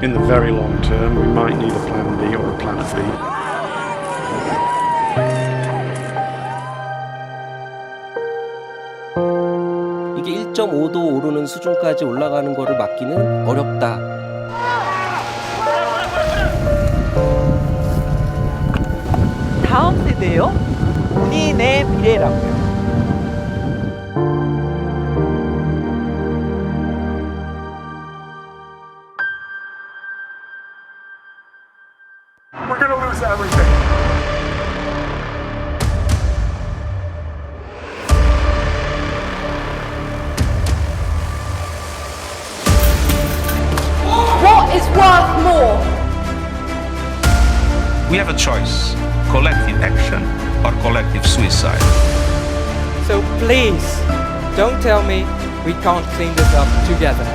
In the very long term, we might need a plan B or a planet B. 이게 1.5도 오르는 수준까지 올라가는 거를 막기는 어렵다. 다음 세대요? 본인의 미래라고요. We're gonna lose everything. What is worth more? We have a choice, collective action or collective suicide. So please, don't tell me we can't clean this up together.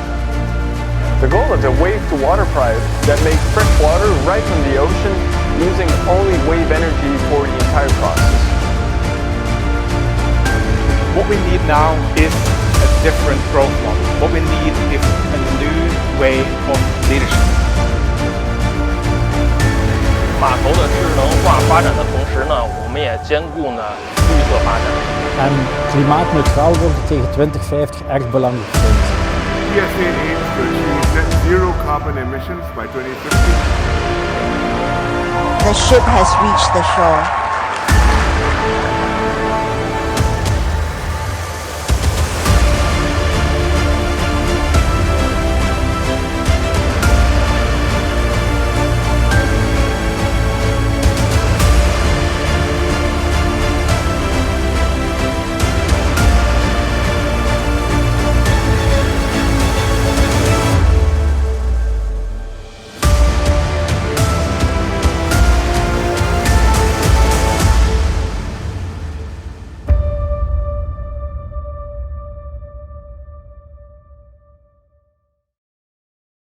The goal is a wave-to-water prize that makes fresh water right from the ocean using only wave energy for the entire process. What we need now is a different growth model. What we need is a new way of leadership. 码头的智能化发展的同时呢，我们也兼顾呢绿色发展。En klimaatneutraal worden tegen 2050 erg belangrijk vindt. ESA aims to achieve net zero carbon emissions by 2050. The ship has reached the shore.